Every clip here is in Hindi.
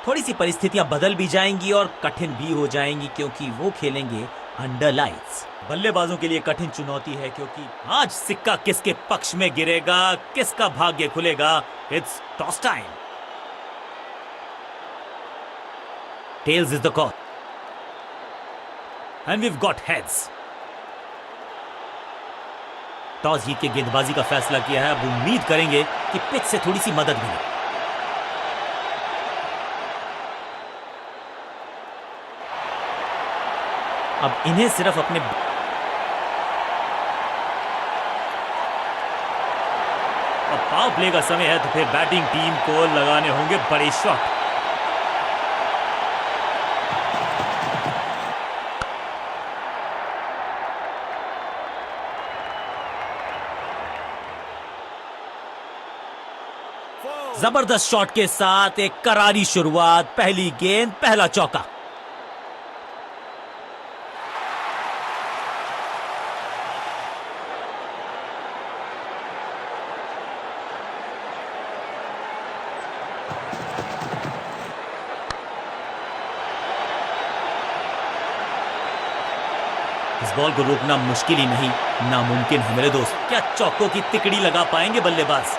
थोड़ी सी परिस्थितियां बदल भी जाएंगी और कठिन भी हो जाएंगी क्योंकि वो खेलेंगे अंडर लाइट्स। बल्लेबाजों के लिए कठिन चुनौती है क्योंकि आज सिक्का किसके पक्ष में गिरेगा, किसका भाग्य खुलेगा। It's toss time. Tails is the call and we've got heads. Toss जीत के गेंदबाजी का फैसला किया है। अब उम्मीद करेंगे कि पिच से थोड़ी सी मदद मिले। अब इन्हें सिर्फ अपने पावर प्ले का समय है तो फिर बैटिंग टीम को लगाने होंगे बड़े शॉट। जबरदस्त शॉट के साथ एक करारी शुरुआत। पहली गेंद, पहला चौका। इस बॉल को रोकना मुश्किल ही नहीं, नामुमकिन है मेरे दोस्त। क्या चौकों की तिकड़ी लगा पाएंगे बल्लेबाज?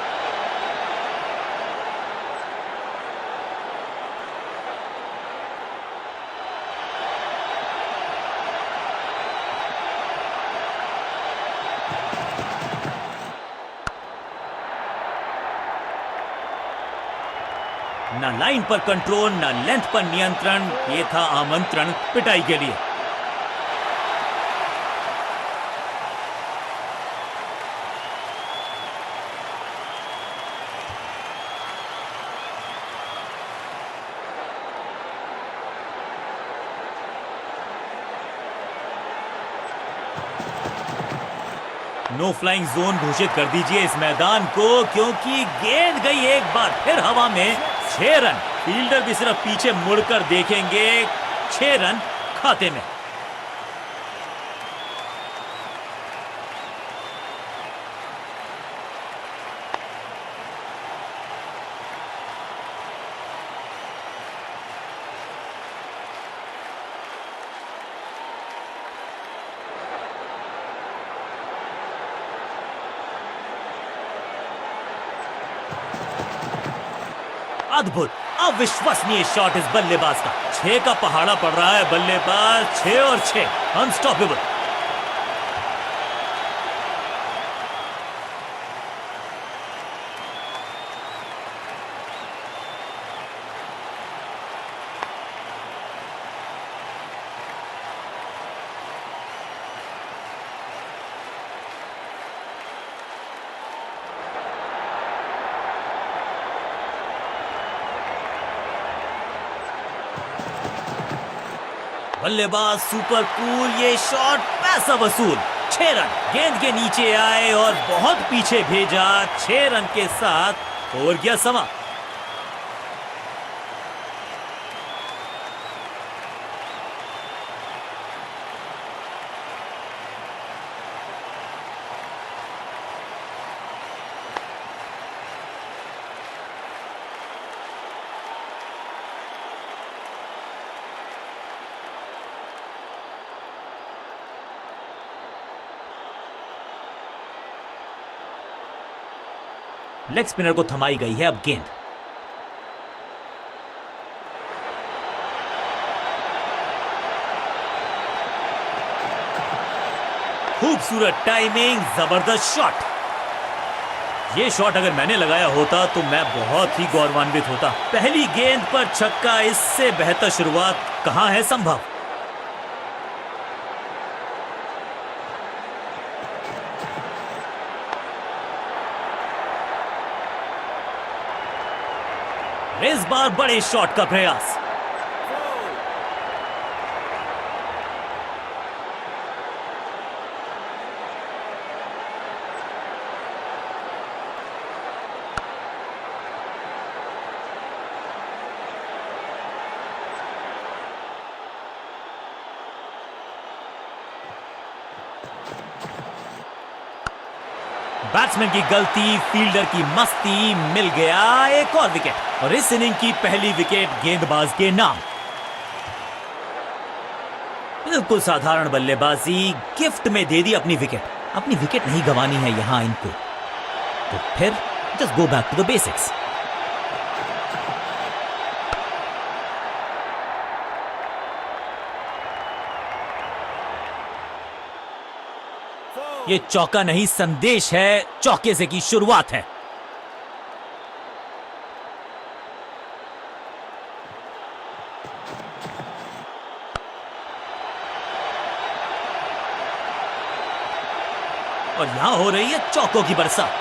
ना लाइन पर कंट्रोल, ना लेंथ पर नियंत्रण। ये था आमंत्रण पिटाई के लिए। नो फ्लाइंग जोन घोषित कर दीजिए इस मैदान को, क्योंकि गेंद गई एक बार फिर हवा में। 6 रन। फील्डर भी सिर्फ पीछे मुड़कर देखेंगे। 6 रन खाते में। अद्भुत, अविश्वसनीय शॉट इस बल्लेबाज का। 6 का पहाड़ा पड़ रहा है बल्लेबाज। 6 और 6, अनस्टॉपेबल। बल्लेबाज सुपर कूल। ये शॉट पैसा वसूल। 6 रन गेंद के नीचे आए और बहुत पीछे भेजा। 6 रन के साथ ओवर गया समा। लेग स्पिनर को थमाई गई है अब गेंद। खूबसूरत टाइमिंग, जबरदस्त शॉट। ये शॉट अगर मैंने लगाया होता तो मैं बहुत ही गौरवान्वित होता। पहली गेंद पर छक्का, इससे बेहतर शुरुआत कहां है संभव। इस बार बड़े शॉट का प्रयास। बैट्समैन की गलती, फील्डर की मस्ती, मिल गया एक और विकेट और इस इनिंग की पहली विकेट गेंदबाज के नाम। बिल्कुल साधारण बल्लेबाजी, गिफ्ट में दे दी अपनी विकेट नहीं गंवानी है यहां इनको, तो फिर just go back to the basics. ये चौका नहीं संदेश है, चौके से की शुरुआत है। और यहां हो रही है चौकों की बरसात।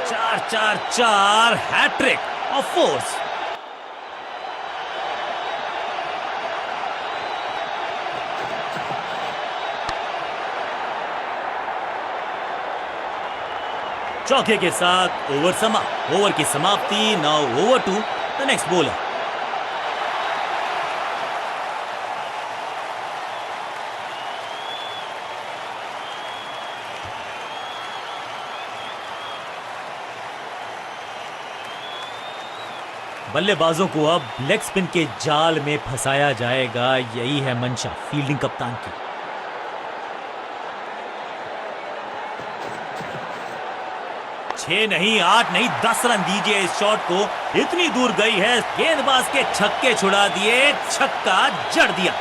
4-4-4 हैट्रिक ऑफ फोर्स। चौके के साथ ओवर की समाप्ति। Now over to the next bowler. बल्लेबाजों को अब लेग स्पिन के जाल में फंसाया जाएगा, यही है मंशा फील्डिंग कप्तान की। छह नहीं, 8 नहीं, 10 रन दीजिए इस शॉट को। इतनी दूर गई है, गेंदबाज के छक्के छुड़ा दिए, छक्का जड़ दिया।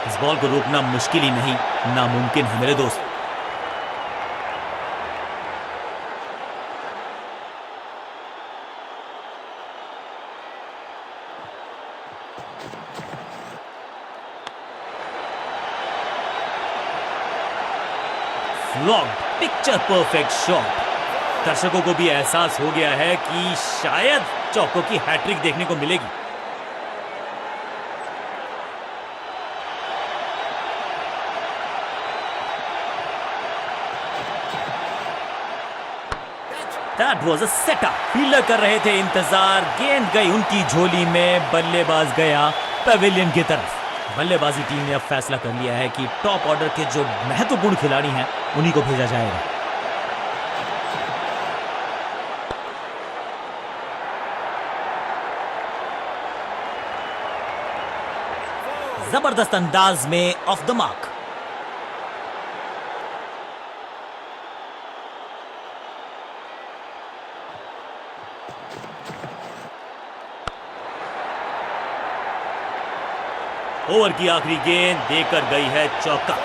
इस बॉल को रोकना मुश्किल ही नहीं, नामुमकिन है मेरे दोस्त। फ्लॉग्ड, पिक्चर परफेक्ट शॉट। दर्शकों को भी एहसास हो गया है कि शायद चौकों की हैट्रिक देखने को मिलेगी। That was a setup. Fielder कर रहे थे इंतजार, गेंद गई उनकी झोली में, बल्लेबाज गया पवेलियन की तरफ। बल्लेबाजी टीम ने अब फैसला कर लिया है कि टॉप ऑर्डर के जो महत्वपूर्ण खिलाड़ी हैं उन्हीं को भेजा जाएगा। जबरदस्त अंदाज में ऑफ द मार्क। ओवर की आखिरी गेंद देकर गई है चौका।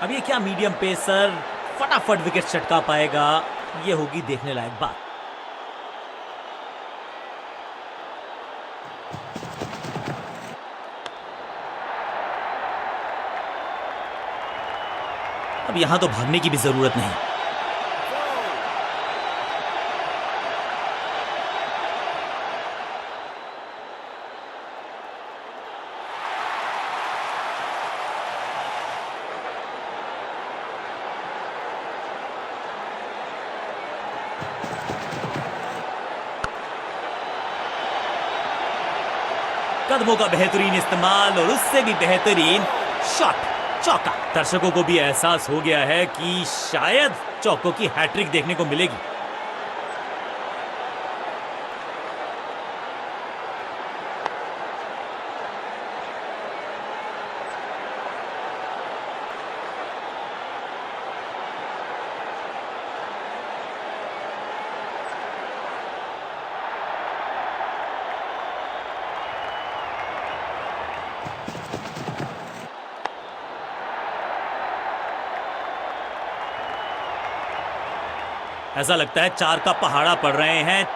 अब ये क्या मीडियम पेसर फटाफट विकेट चटका पाएगा, ये होगी देखने लायक बात। अब यहां तो भागने की भी जरूरत नहीं। कदमों का बेहतरीन इस्तेमाल और उससे भी बेहतरीन शॉट, चौका। दर्शकों को भी एहसास हो गया है कि शायद चौकों की हैट्रिक देखने को मिलेगी। ऐसा लगता है 4 का पहाड़ा पड़ रहे हैं।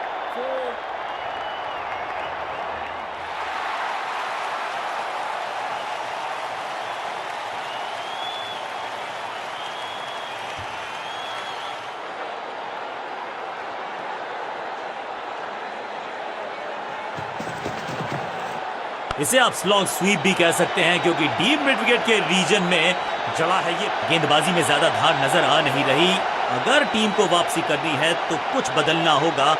इसे आप स्लॉग स्वीप भी कह सकते हैं क्योंकि डीप मिड विकेट के रीजन में जड़ा है ये। गेंदबाजी में ज्यादा धार नजर आ नहीं रही। अगर टीम को वापसी करनी है तो कुछ बदलना होगा।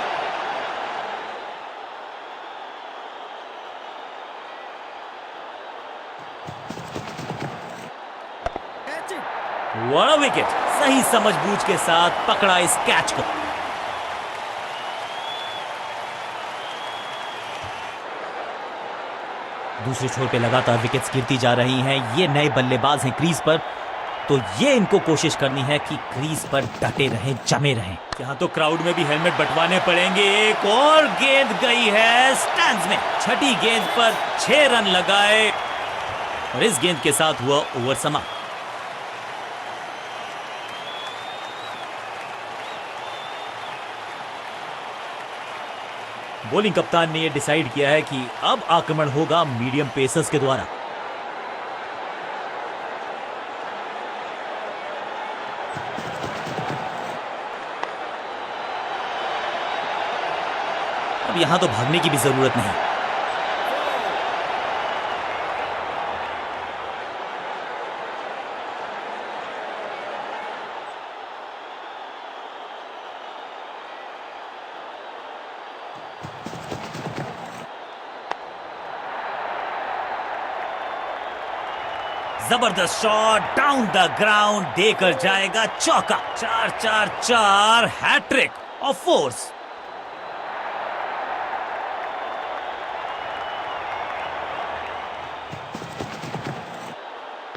What a wicket! सही समझबूझ के साथ पकड़ा इस कैच को। दूसरे छोर पे लगातार विकेट्स गिरती जा रही हैं। ये नए बल्लेबाज हैं क्रीज पर, तो ये इनको कोशिश करनी है कि क्रीज पर डटे रहें, जमे रहें। यहाँ तो क्राउड में भी हेलमेट बंटवाने पड़ेंगे। एक और गेंद गई है स्टैंड्स में। छठी गेंद पर 6 रन लगाए और इस गेंद के साथ हुआ ओवर समाप्त। बॉलिंग कप्तान ने यह डिसाइड किया है कि अब आक्रमण होगा मीडियम पेसर्स के द्वारा। अब यहां तो भागने की भी जरूरत नहीं। जबरदस्त शॉट डाउन द ग्राउंड, देकर जाएगा चौका। 4-4-4 हैट्रिक ऑफ फोर्स।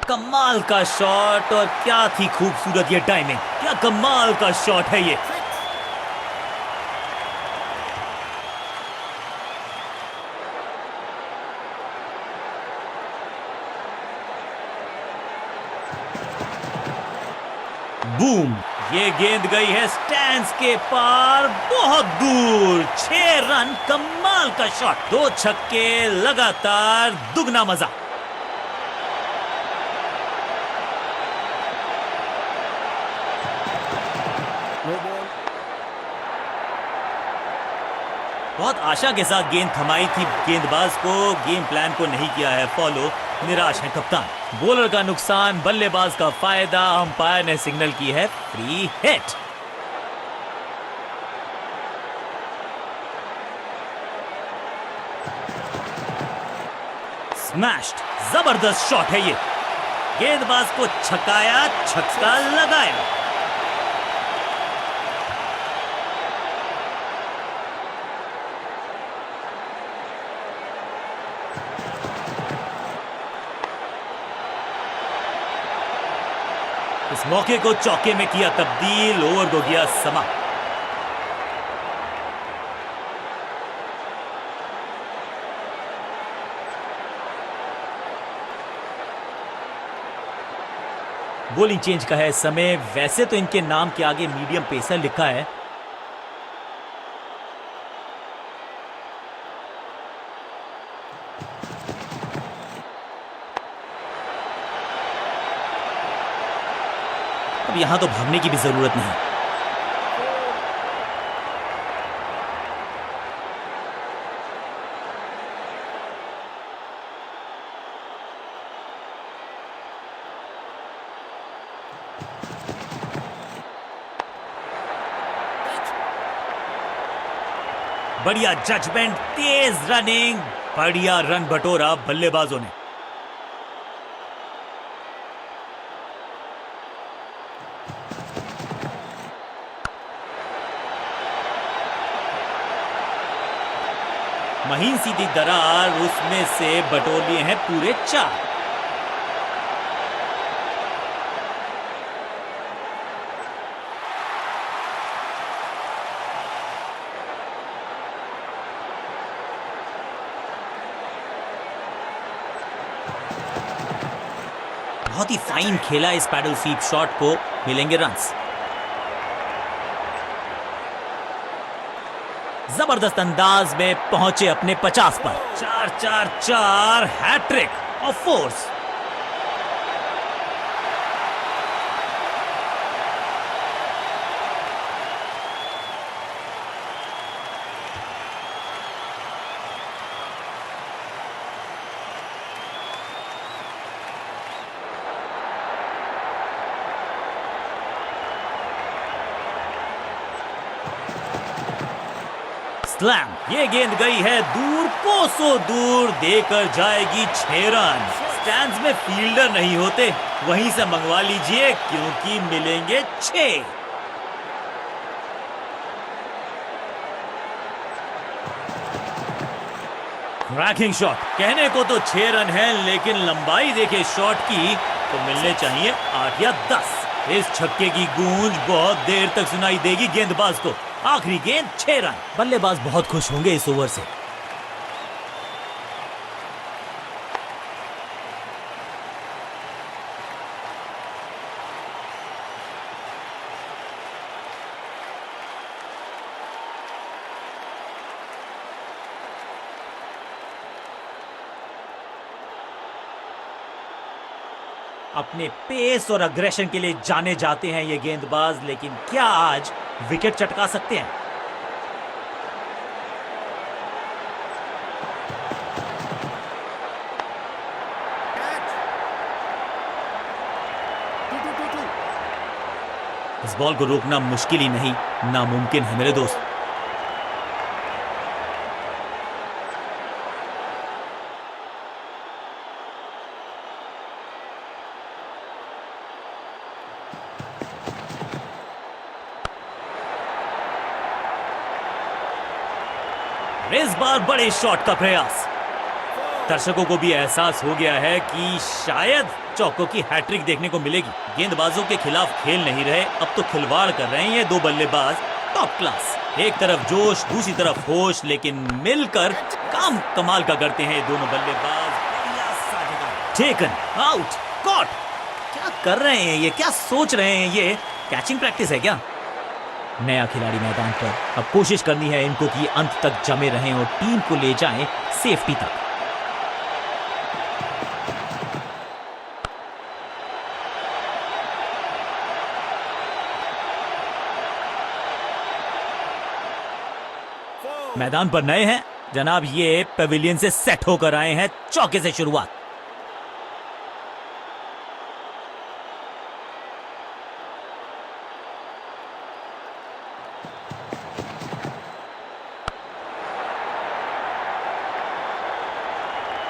कमाल का शॉट और क्या थी खूबसूरत ये टाइमिंग। क्या कमाल का शॉट है ये। बूम! ये गेंद गई है स्टैंड्स के पार, बहुत दूर। 6 रन, कमाल का शॉट। 2 छक्के लगातार, दुगना मजा। बहुत आशा के साथ गेंद थमाई थी गेंदबाज को, गेम प्लान को नहीं किया है फॉलो। निराश है कप्तान। बॉलर का नुकसान, बल्लेबाज का फायदा। अंपायर ने सिग्नल की है फ्री हिट। स्मैश्ड, जबरदस्त शॉट है ये। गेंदबाज को छकाया, छक्का लगाया। इस मौके को चौके में किया तब्दील, ओवर को किया समाप्त। बॉलिंग चेंज का है समय। वैसे तो इनके नाम के आगे मीडियम पेसर लिखा है, अब यहां तो भागने की भी जरूरत नहीं। बढ़िया जजमेंट, तेज रनिंग, बढ़िया रन बटोरा बल्लेबाजों ने। महीन सीधी दरार, उसमें से बटोर लिए हैं पूरे 4। बहुत ही फाइन खेला इस पैडल स्वीप शॉट को, मिलेंगे रन्स। जबरदस्त अंदाज में पहुंचे अपने 50 पर। 4-4-4 हैट्रिक ऑफ फोर्स। स्लैम। ये गेंद गई है दूर, कोसों दूर, देकर जाएगी 6 रन। स्टैंड्स में फील्डर नहीं होते, वहीं से मंगवा लीजिए क्योंकि मिलेंगे 6। Cracking shot. कहने को तो 6 रन है, लेकिन लंबाई देखे शॉट की तो मिलने चाहिए 8 या 10। इस छक्के की गूंज बहुत देर तक सुनाई देगी गेंदबाज को। आखिरी गेंद 6 रन। बल्लेबाज बहुत खुश होंगे इस ओवर से। अपने पेस और अग्रेशन के लिए जाने जाते हैं ये गेंदबाज, लेकिन क्या आज विकेट चटका सकते हैं? इस बॉल को रोकना मुश्किल ही नहीं, नामुमकिन है मेरे दोस्त। इस बार बड़े शॉट का प्रयास। दर्शकों को भी एहसास हो गया है कि शायद चौकों की हैट्रिक देखने को मिलेगी। गेंदबाजों के खिलाफ खेल नहीं रहे, अब तो खिलवाड़ कर रहे हैं ये 2 बल्लेबाज टॉप क्लास। एक तरफ जोश, दूसरी तरफ होश, लेकिन मिलकर काम कमाल का करते हैं दोनों बल्लेबाज। Taken, out, caught. क्या कर रहे हैं ये, क्या सोच रहे हैं ये? कैचिंग प्रैक्टिस है क्या? नया खिलाड़ी मैदान पर, अब कोशिश करनी है इनको कि अंत तक जमे रहें और टीम को ले जाएं सेफ्टी तक। मैदान पर नए हैं जनाब, ये पेविलियन से सेट होकर आए हैं। चौके से शुरुआत।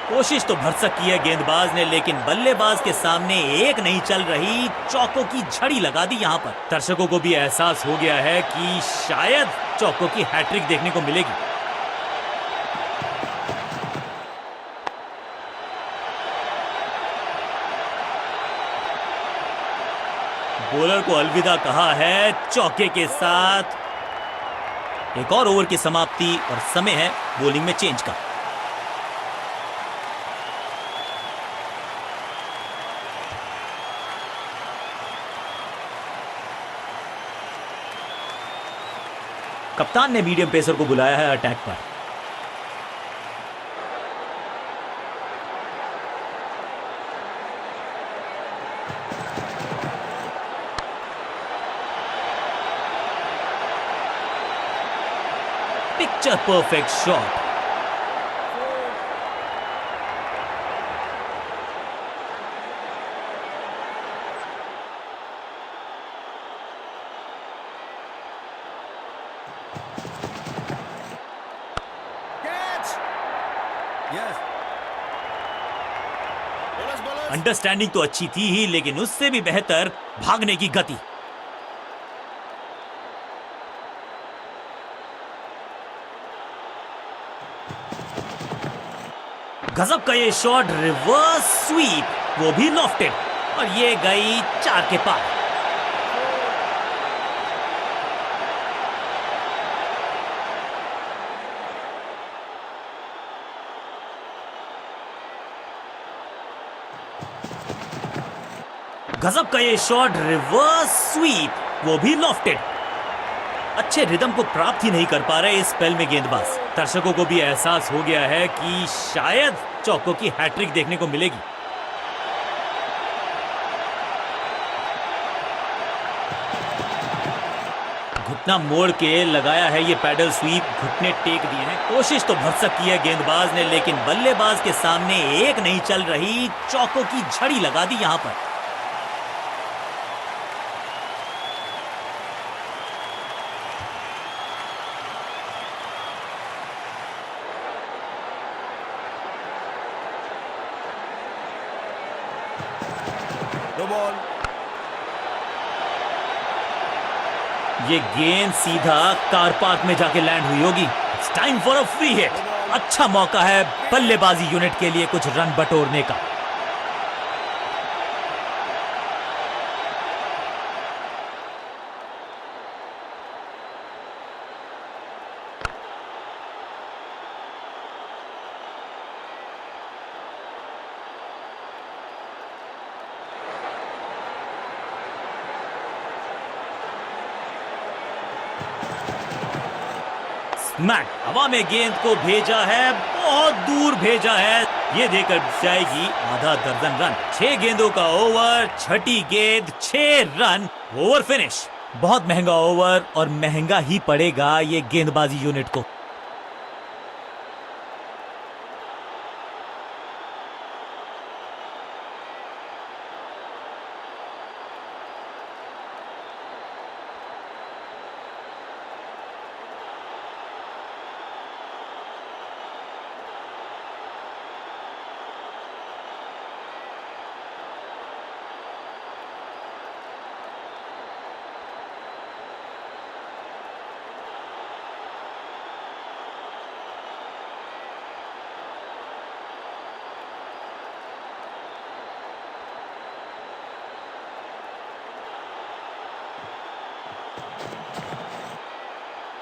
कोशिश तो भरसक की है गेंदबाज ने, लेकिन बल्लेबाज के सामने एक नहीं चल रही। चौकों की झड़ी लगा दी यहां पर। दर्शकों को भी एहसास हो गया है कि शायद चौकों की हैट्रिक देखने को मिलेगी। बॉलर को अलविदा कहा है चौके के साथ। एक और ओवर की समाप्ति और समय है बॉलिंग में चेंज का। कप्तान ने मीडियम पेसर को बुलाया है अटैक पर। Picture perfect shot. अंडरस्टैंडिंग तो अच्छी थी ही, लेकिन उससे भी बेहतर भागने की गति। गजब का ये शॉट, रिवर्स स्वीप, वो भी लॉफ्टेड, और ये गई 4 के पार। गजब का ये शॉट, रिवर्स स्वीप, वो भी लॉफ्टेड, अच्छे रिदम को प्राप्त ही नहीं कर पा रहे इस स्पेल में गेंदबाज। दर्शकों को भी एहसास हो गया है कि शायद चौको की हैट्रिक देखने को मिलेगी। घुटना मोड़ के लगाया है ये पैडल स्वीप, घुटने टेक दिए हैं। कोशिश तो भरसक की है गेंदबाज ने, लेकिन बल्लेबाज के सामने एक नहीं चल रही, चौकों की झड़ी लगा दी यहां पर। No ball. ये गेंद सीधा कार पार्क में जाके लैंड हुई होगी। It's time for a free hit. अच्छा मौका है बल्लेबाजी यूनिट के लिए कुछ रन बटोरने का। स्मैक, हवा में गेंद को भेजा है, बहुत दूर भेजा है। ये देकर जाएगी आधा दर्जन रन। 6 गेंदों का ओवर, छठी गेंद 6 रन, ओवर फिनिश। बहुत महंगा ओवर और महंगा ही पड़ेगा ये गेंदबाजी यूनिट को।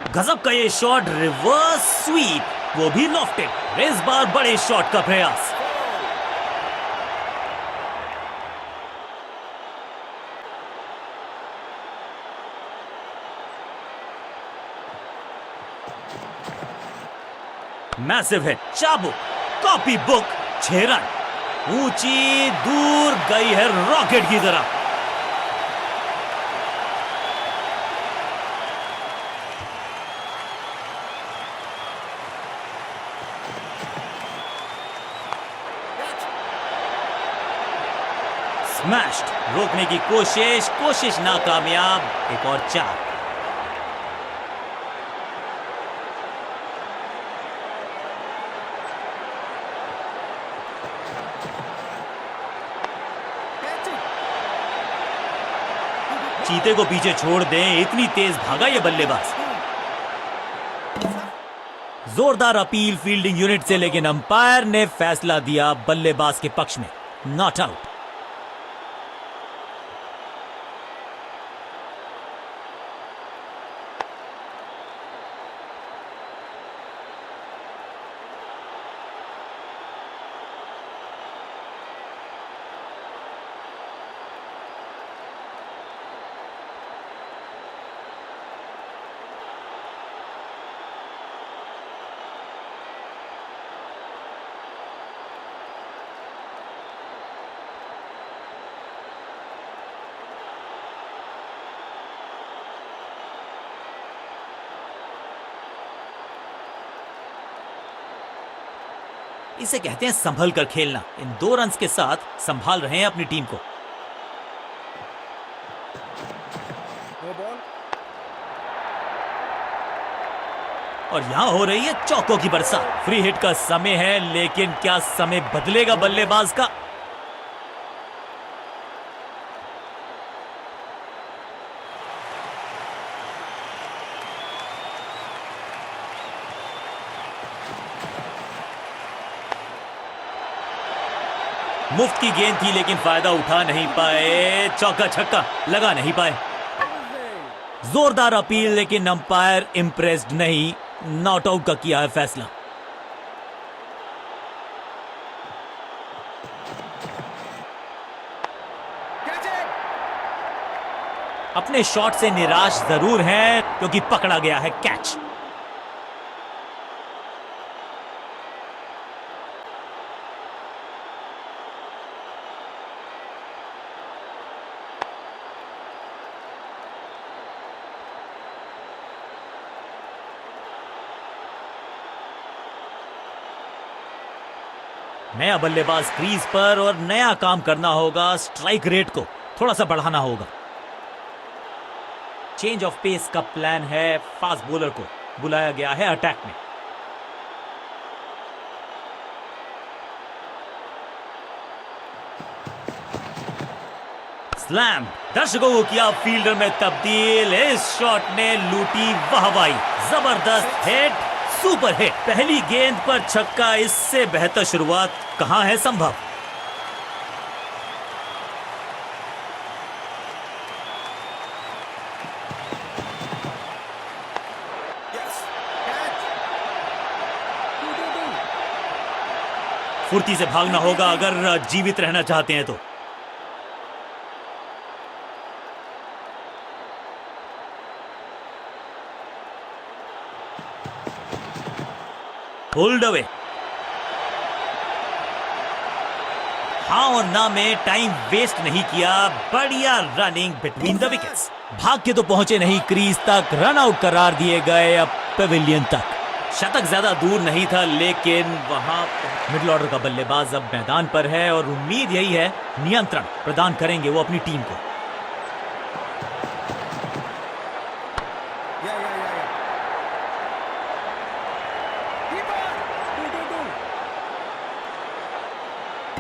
गजब का ये शॉट, रिवर्स स्वीप, वो भी लॉफ्टेड। इस बार बड़े शॉट का प्रयास। मैसिव हिट, चाबुक, कॉपी बुक, 6 रन। ऊंची दूर गई है रॉकेट की तरह। स्मैश्ड, रोकने की कोशिश नाकामयाब। एक और 4। चीते को पीछे छोड़ दें, इतनी तेज भागा ये बल्लेबाज। जोरदार अपील फील्डिंग यूनिट से, लेकिन अंपायर ने फैसला दिया बल्लेबाज के पक्ष में, नॉट आउट। इसे कहते हैं संभल कर खेलना। इन 2 रन्स के साथ संभाल रहे हैं अपनी टीम को। और यहां हो रही है चौकों की बरसात। फ्री हिट का समय है, लेकिन क्या समय बदलेगा बल्लेबाज का? मुफ्त की गेंद थी, लेकिन फायदा उठा नहीं पाए। चौका छक्का लगा नहीं पाए। जोरदार अपील, लेकिन अंपायर इंप्रेस्ड नहीं, नॉट आउट का किया है फैसला। अपने शॉट से निराश जरूर हैं क्योंकि पकड़ा गया है कैच। नया बल्लेबाज क्रीज पर और नया काम करना होगा, स्ट्राइक रेट को थोड़ा सा बढ़ाना होगा। चेंज ऑफ पेस का प्लान है, फास्ट बॉलर को बुलाया गया है अटैक में। स्लैम, दर्शकों को किया फील्डर में तब्दील। इस शॉट ने लूटी वाहवाही, जबरदस्त हिट, सुपर हिट। पहली गेंद पर छक्का, इससे बेहतर शुरुआत कहां है संभव। फुर्ती से भागना होगा अगर जीवित रहना चाहते हैं तो। होल्ड अवे, हाँ और ना में टाइम वेस्ट नहीं किया। बढ़िया रनिंग बिटवीन द विकेट्स। भाग के तो पहुंचे नहीं क्रीज तक, रन आउट करार दिए गए अब पेविलियन तक। शतक ज्यादा दूर नहीं था, लेकिन वहां मिडिल ऑर्डर का बल्लेबाज अब मैदान पर है और उम्मीद यही है नियंत्रण प्रदान करेंगे वो अपनी टीम को।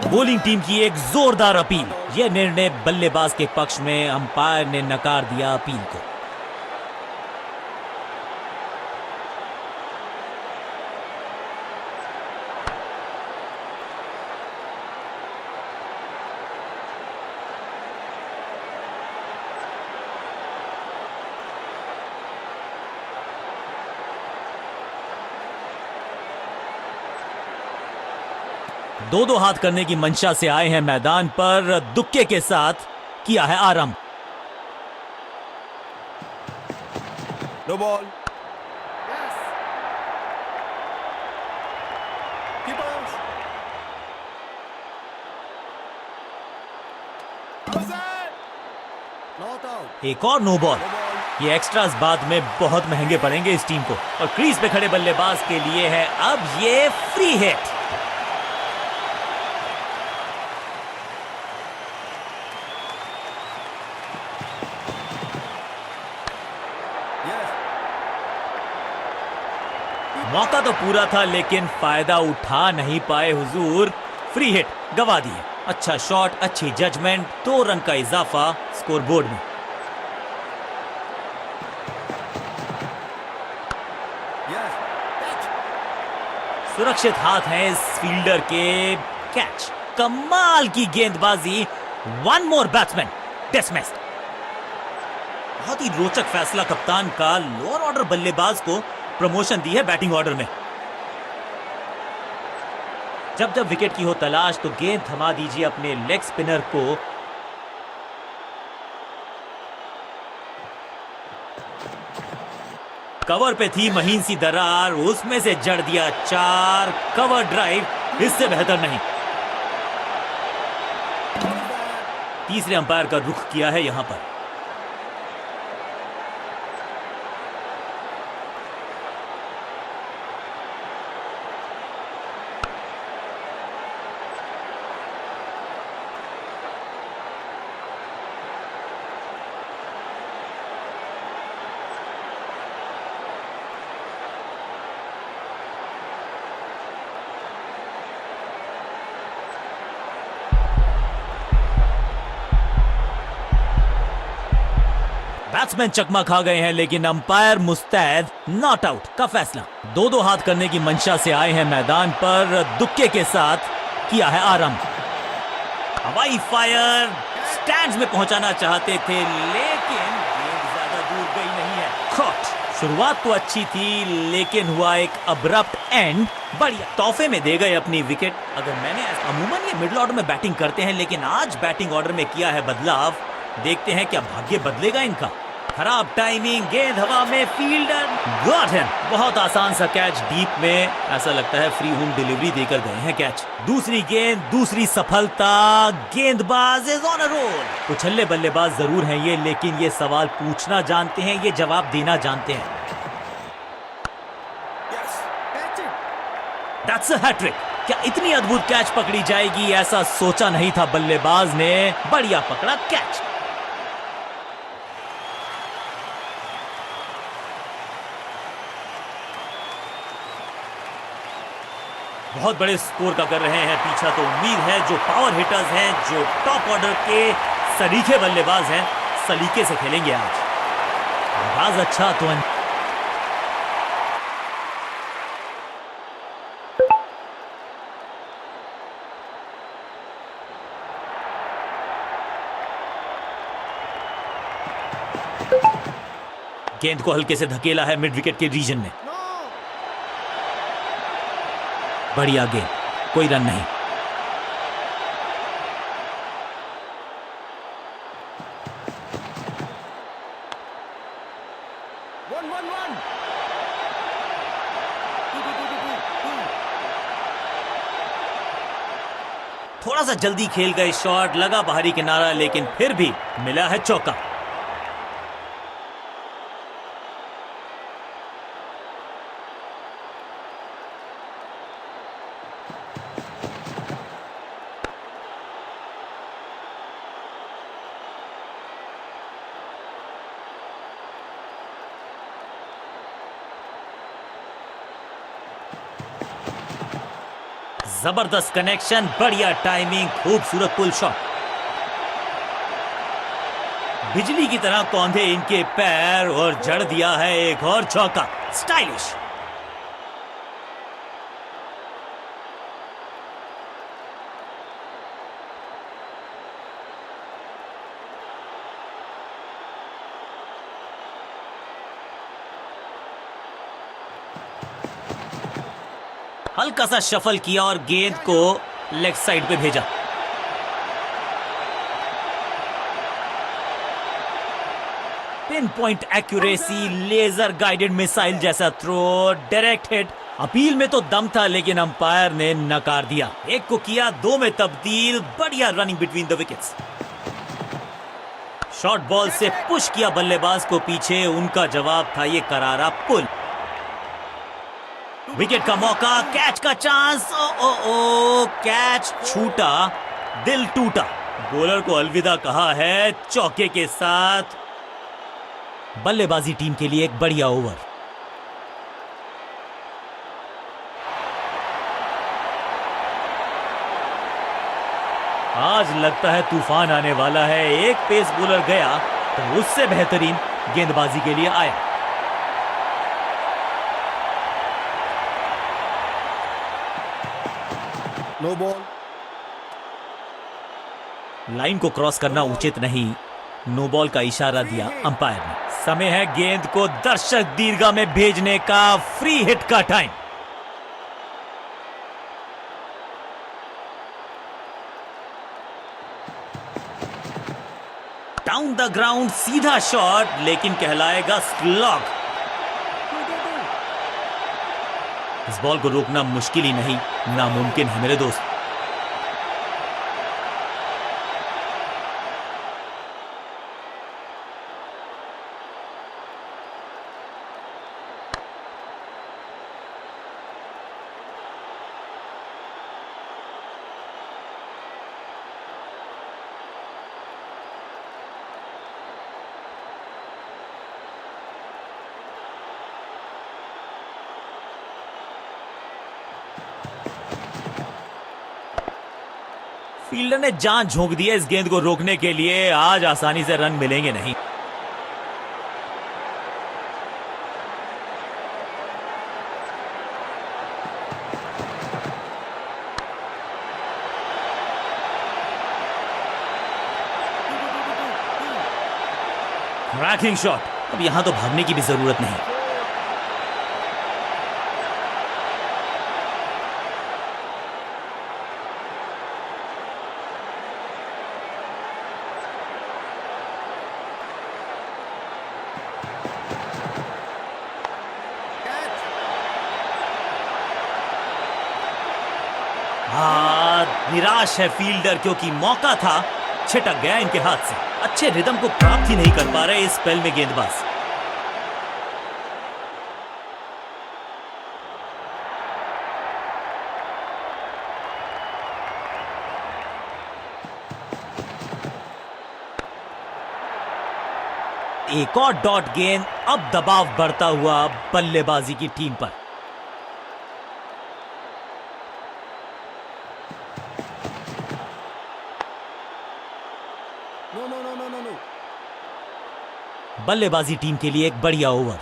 बॉलिंग टीम की एक जोरदार अपील। यह निर्णय बल्लेबाज के पक्ष में, अंपायर ने नकार दिया अपील को। दो हाथ करने की मंशा से आए हैं मैदान पर, दुक्के के साथ किया है आरंभ। No ball. एक और नो बॉल। ये एक्स्ट्रास बाद में बहुत महंगे पड़ेंगे इस टीम को। और क्रीज पे खड़े बल्लेबाज के लिए है अब ये फ्री हिट। मौका तो पूरा था लेकिन फायदा उठा नहीं पाए हुजूर। फ्री हिट गवा दिए। अच्छा शॉट, अच्छी जजमेंट, 2 रन का इजाफा स्कोरबोर्ड में। सुरक्षित हाथ हैं इस फील्डर के। कैच, कमाल की गेंदबाजी। 1 मोर बैट्समैन डिसमिस्ड। बहुत ही रोचक फैसला कप्तान का। लोअर ऑर्डर बल्लेबाज को प्रमोशन दी है बैटिंग ऑर्डर में। जब जब विकेट की हो तलाश तो गेंद थमा दीजिए अपने लेग स्पिनर को। कवर पे थी महीन सी दरार, उसमें से जड़ दिया 4। कवर ड्राइव, इससे बेहतर नहीं। तीसरे अंपायर का रुख किया है यहां पर। बैट्समैन चकमा खा गए हैं लेकिन अंपायर मुस्तैद। नॉट आउट का फैसला। 2 हाथ करने की मंशा से आए हैं मैदान पर, दुक्के के साथ किया है आरंभ। हवाई फायर, स्टैंड्स में पहुंचाना चाहते थे लेकिन गेंद ज्यादा दूर गई नहीं है। कॉट। शुरुआत तो अच्छी थी लेकिन हुआ एक अब्रप्ट एंड। बढ़िया, तोहफे में दे गए अपनी विकेट। अगर मैंने अमूमन ये मिडिल ऑर्डर में बैटिंग करते हैं लेकिन आज बैटिंग ऑर्डर में किया है बदलाव देखते हैं क्या भाग्य बदलेगा इनका। खराब टाइमिंग, गेंद हवा में, फील्डर गॉट हिम। बहुत आसान सा कैच डीप में, ऐसा लगता है फ्री होम डिलीवरी देकर गए हैं कैच। दूसरी गेंद, दूसरी सफलता, गेंदबाज इज ऑन अ रोल। उछल्ले बल्लेबाज जरूर हैं ये, लेकिन ये सवाल पूछना जानते हैं, ये जवाब देना जानते हैं। Yes. Catch it. That's a hat trick. क्या इतनी अद्भुत कैच पकड़ी जाएगी, ऐसा सोचा नहीं था बल्लेबाज ने। बढ़िया पकड़ा कैच। बहुत बड़े स्कोर का कर रहे हैं पीछा, तो उम्मीद है जो पावर हिटर्स हैं, जो टॉप ऑर्डर के सलीखे बल्लेबाज हैं, सलीके से खेलेंगे आज। आगाज अच्छा तो गेंद को हल्के से धकेला है मिड विकेट के रीजन में। No. बढ़िया गेंद, कोई रन नहीं। One. Two. थोड़ा सा जल्दी खेल गए शॉट, लगा बाहरी किनारा, लेकिन फिर भी मिला है चौका। जबरदस्त कनेक्शन, बढ़िया टाइमिंग, खूबसूरत पुल शॉट। बिजली की तरह कौंधे इनके पैर और जड़ दिया है एक और चौका। स्टाइलिश। हल्का सा शफल किया और गेंद को लेग साइड पे भेजा। Pin point accuracy, laser guided missile जैसा थ्रो, डायरेक्ट हिट। अपील में तो दम था, लेकिन अंपायर ने नकार दिया। एक को किया दो में तब्दील। बढ़िया running between the wickets. Short ball से पुश किया बल्लेबाज को पीछे। उनका जवाब था ये करारा पुल। विकेट का मौका, कैच का चांस। ओ कैच छूटा, दिल टूटा। बॉलर को अलविदा कहा है चौके के साथ। बल्लेबाजी टीम के लिए एक बढ़िया ओवर। आज लगता है तूफान आने वाला है। एक पेस बॉलर गया तो उससे बेहतरीन गेंदबाजी के लिए आया। No ball. लाइन को क्रॉस करना उचित नहीं, नो बॉल का इशारा दिया अंपायर ने। समय है गेंद को दर्शक दीर्घा में भेजने का। फ्री हिट का टाइम। डाउन द ग्राउंड, सीधा शॉट, लेकिन कहलाएगा स्लॉग। इस बॉल को रोकना मुश्किल ही नहीं, नामुमकिन है मेरे दोस्त। फील्डर ने जान झोंक दी है इस गेंद को रोकने के लिए। आज आसानी से रन मिलेंगे नहीं। Cracking shot. अब यहां तो भागने की भी जरूरत नहीं। निराश है फील्डर क्योंकि मौका था, छिटक गया इनके हाथ से। अच्छे रिदम को प्राप्त ही नहीं कर पा रहे इस स्पेल में गेंदबाज। एक और डॉट गेंद, अब दबाव बढ़ता हुआ बल्लेबाजी की टीम पर। No, no, no, no, no, no. बल्लेबाजी टीम के लिए एक बढ़िया ओवर।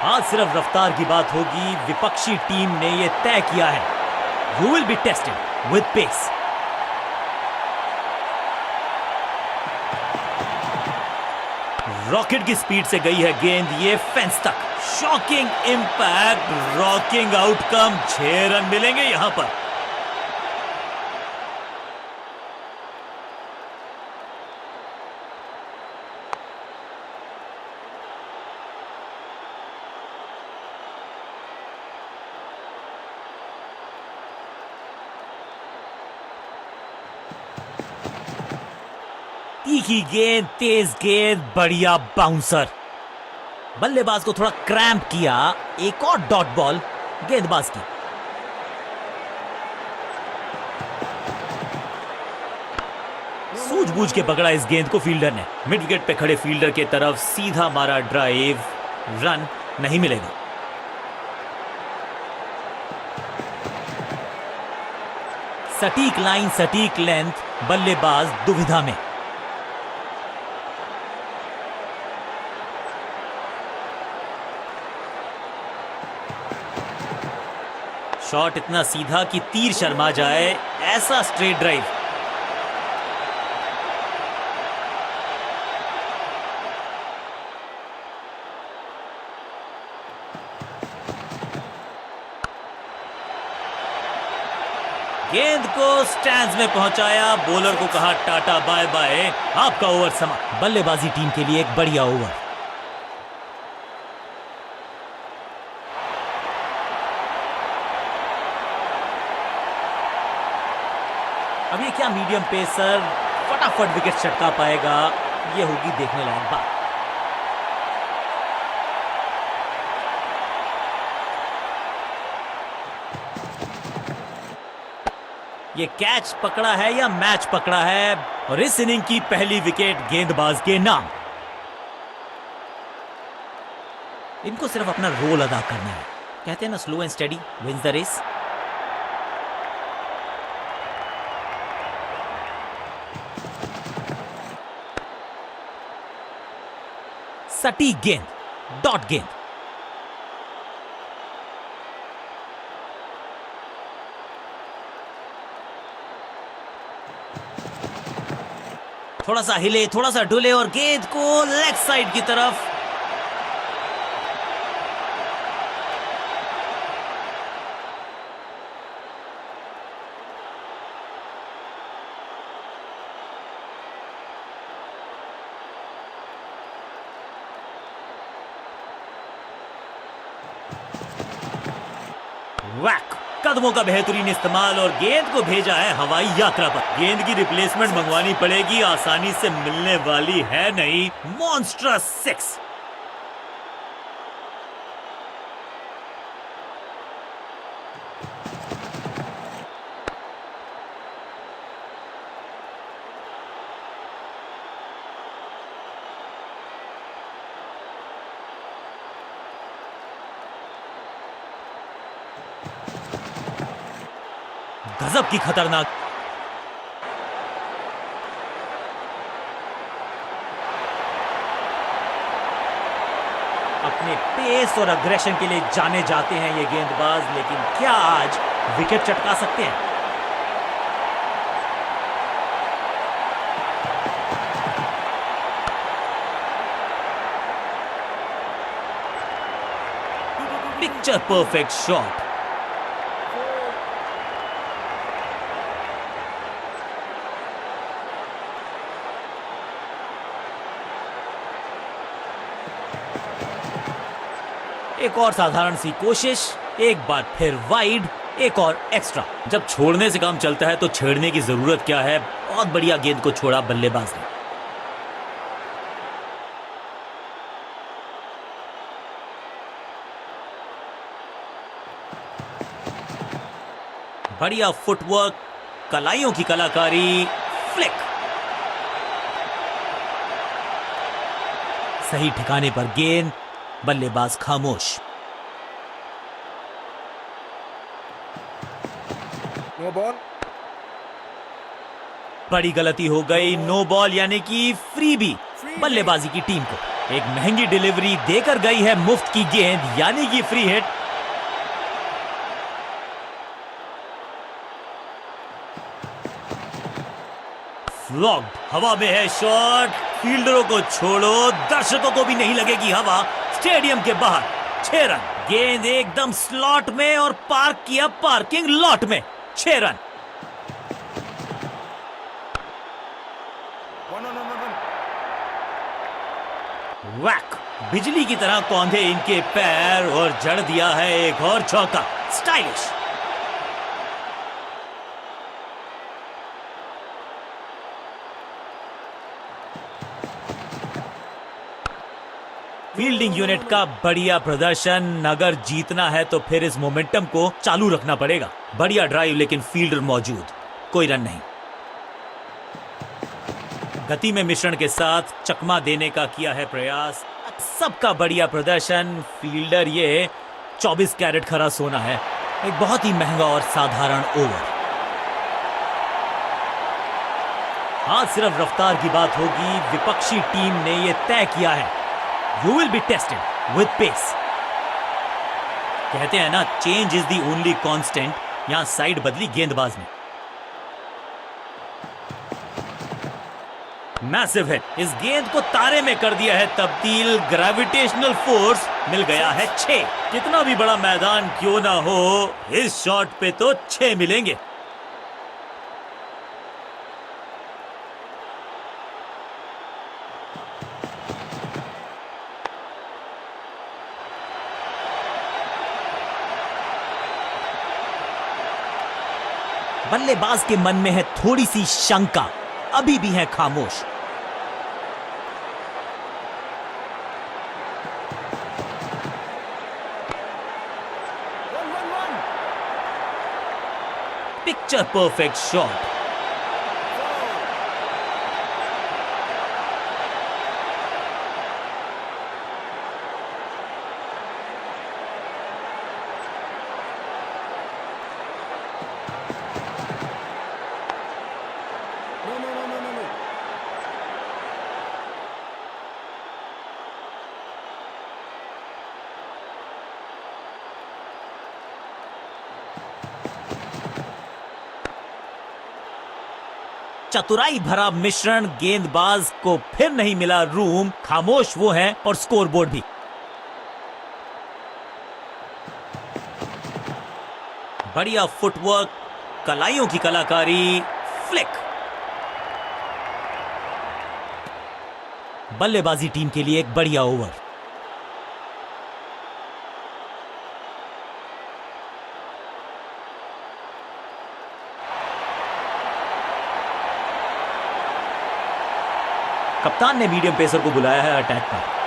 आज सिर्फ रफ्तार की बात होगी, विपक्षी टीम ने यह तय किया है। You will be tested with pace. Rocket की स्पीड से गई है गेंद ये फेंस तक। Shocking impact, rocking outcome. 6 run मिलेंगे यहां पर। तीखी गेंद, तेज गेंद, बढ़िया बाउंसर। बल्लेबाज को थोड़ा क्रैम्प किया। एक और डॉट बॉल गेंदबाज की। सूझबूझ के पकड़ा इस गेंद को फील्डर ने। मिड विकेट पे खड़े फील्डर के तरफ सीधा मारा ड्राइव, रन नहीं मिलेगा। सटीक लाइन, सटीक लेंथ, बल्लेबाज दुविधा में। शॉट इतना सीधा कि तीर शर्मा जाए, ऐसा स्ट्रेट ड्राइव। गेंद को स्टैंड्स में पहुंचाया, बॉलर को कहा टाटा बाय बाय, आपका ओवर समाप्त। बल्लेबाजी टीम के लिए एक बढ़िया ओवर। अब ये क्या मीडियम पेसर फटाफट विकेट चटका पाएगा, ये होगी देखने लायक बात। ये कैच पकड़ा है या मैच पकड़ा है, और इस इनिंग की पहली विकेट गेंदबाज के नाम। इनको सिर्फ अपना रोल अदा करना है। कहते हैं ना, slow and steady wins the race. सटीक गेंद, डॉट गेंद। थोड़ा सा हिले, थोड़ा सा डुले और गेंद को लेग साइड की तरफ। वैक, कदमों का बेहतरीन इस्तेमाल और गेंद को भेजा है हवाई यात्रा पर। गेंद की रिप्लेसमेंट मंगवानी पड़ेगी, आसानी से मिलने वाली है नहीं। मॉन्स्ट्रस 6। गजब की खतरनाक। अपने पेस और अग्रेशन के लिए जाने जाते हैं ये गेंदबाज, लेकिन क्या आज विकेट चटका सकते हैं? Picture perfect shot. एक और साधारण सी कोशिश, एक बार फिर वाइड, एक और एक्स्ट्रा। जब छोड़ने से काम चलता है तो छेड़ने की जरूरत क्या है। बहुत बढ़िया गेंद को छोड़ा बल्लेबाज ने। बढ़िया फुटवर्क, कलाइयों की कलाकारी, फ्लिक। सही ठिकाने पर गेंद, बल्लेबाज खामोश। No ball. बड़ी गलती हो गई, नो बॉल यानी कि फ्री बी बल्लेबाजी की टीम को। एक महंगी डिलीवरी देकर गई है मुफ्त की गेंद यानी कि फ्री हिट। फ्लॉग्ड, हवा में है शॉट। फील्डरों को छोड़ो, दर्शकों को भी नहीं लगेगी हवा। स्टेडियम के बाहर 6 रन। गेंद एकदम स्लॉट में और पार्क किया पार्किंग लॉट में। 6 रन। One on one. वैक, बिजली की तरह कौंधे इनके पैर और जड़ दिया है एक और चौका। स्टाइलिश। फील्डिंग यूनिट का बढ़िया प्रदर्शन। अगर जीतना है तो फिर इस मोमेंटम को चालू रखना पड़ेगा। बढ़िया ड्राइव लेकिन फील्डर मौजूद, कोई रन नहीं। गति में मिश्रण के साथ चकमा देने का किया है प्रयास। सबका बढ़िया प्रदर्शन। फील्डर ये 24 कैरेट खरा सोना है। एक बहुत ही महंगा और साधारण ओवर। आज सिर्फ रफ्तार की बात होगी। विपक्षी टीम ने यह तय किया है, You will be tested with pace. कहते हैं ना, change is the only constant. यहां साइड बदली गेंदबाज ने। मैसिव हिट, इस गेंद को तारे में कर दिया है तब्दील। ग्रेविटेशनल फोर्स मिल गया है 6। कितना भी बड़ा मैदान क्यों ना हो, इस शॉट पे तो 6 मिलेंगे। बल्लेबाज के मन में है थोड़ी सी शंका, अभी भी है खामोश। One. Picture perfect shot. No. चतुराई भरा मिश्रण। गेंदबाज को फिर नहीं मिला रूम। खामोश वो हैं और स्कोरबोर्ड भी। बढ़िया फुटवर्क, कलाइयों की कलाकारी, फ्लिक। बल्लेबाजी टीम के लिए एक बढ़िया ओवर। कप्तान ने मीडियम पेसर को बुलाया है अटैक पर।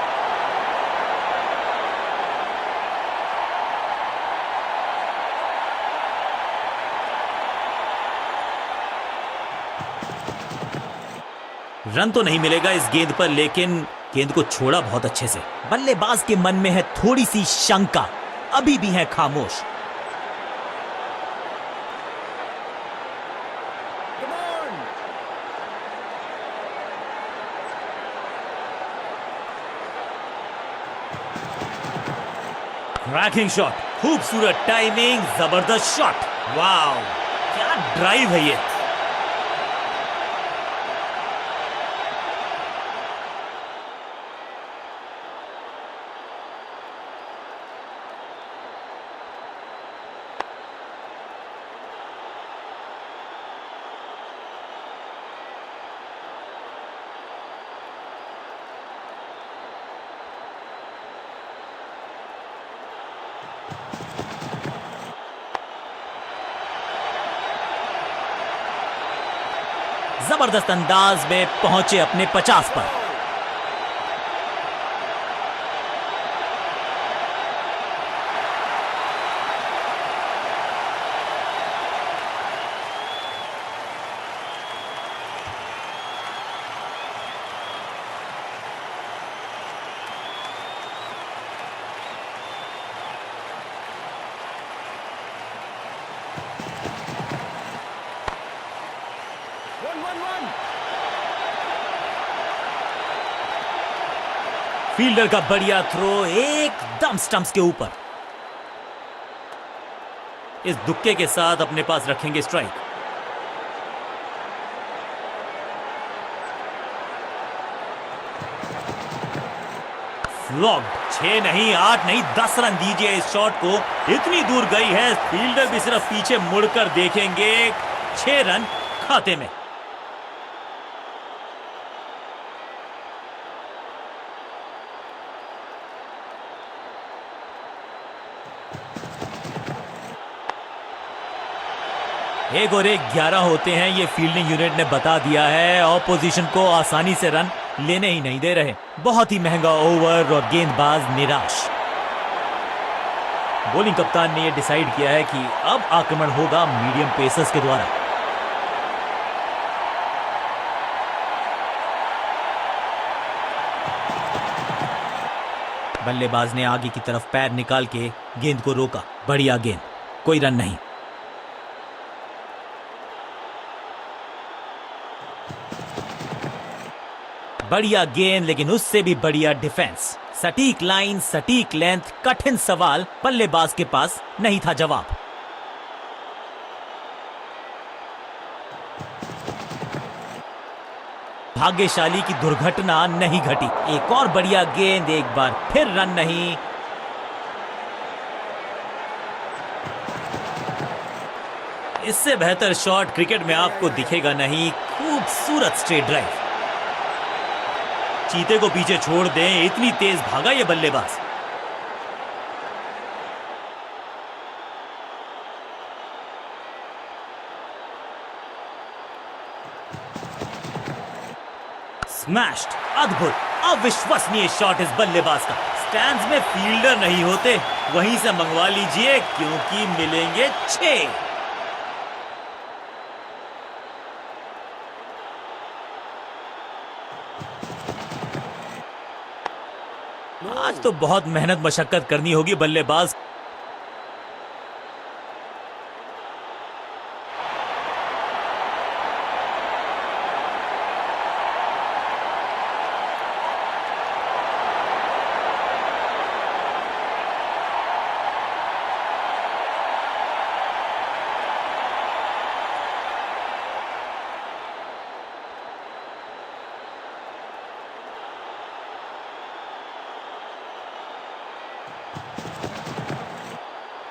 रन तो नहीं मिलेगा इस गेंद पर, लेकिन गेंद को छोड़ा बहुत अच्छे से। बल्लेबाज के मन में है थोड़ी सी शंका, अभी भी है खामोश। Come on. क्रैकिंग शॉट, खूबसूरत टाइमिंग, जबरदस्त शॉट। वाव, क्या ड्राइव है ये। जबरदस्त अंदाज में पहुंचे अपने 50 पर। One. फील्डर का बढ़िया थ्रो एकदम स्टंप्स के ऊपर। इस दुक्के के साथ अपने पास रखेंगे स्ट्राइक। फ्लॉग 6 नहीं 8 नहीं 10 रन दीजिए इस शॉट को। इतनी दूर गई है, फील्डर भी सिर्फ पीछे मुड़कर देखेंगे। 6 रन खाते में। एक और एक 11 होते हैं, ये फील्डिंग यूनिट ने बता दिया है। ऑपोजिशन को आसानी से रन लेने ही नहीं दे रहे। बहुत ही महंगा ओवर और गेंदबाज निराश। बॉलिंग कप्तान ने यह डिसाइड किया है कि अब आक्रमण होगा मीडियम पेसर्स के द्वारा। बल्लेबाज ने आगे की तरफ पैर निकाल के गेंद को रोका। बढ़िया गेंद, कोई रन नहीं। बढ़िया गेंद, लेकिन उससे भी बढ़िया डिफेंस। सटीक लाइन, सटीक लेंथ, कठिन सवाल, बल्लेबाज के पास नहीं था जवाब। भाग्यशाली की दुर्घटना नहीं घटी। एक और बढ़िया गेंद, एक बार फिर रन नहीं। इससे बेहतर शॉट क्रिकेट में आपको दिखेगा नहीं। खूबसूरत स्ट्रेट ड्राइव। चीते को पीछे छोड़ दें, इतनी तेज भागा ये बल्लेबाज। स्मैश्ड, अद्भुत, अविश्वसनीय शॉट इस बल्लेबाज का। स्टैंड्स में फील्डर नहीं होते, वहीं से मंगवा लीजिए क्योंकि मिलेंगे 6। आज तो बहुत मेहनत मशक्कत करनी होगी बल्लेबाज।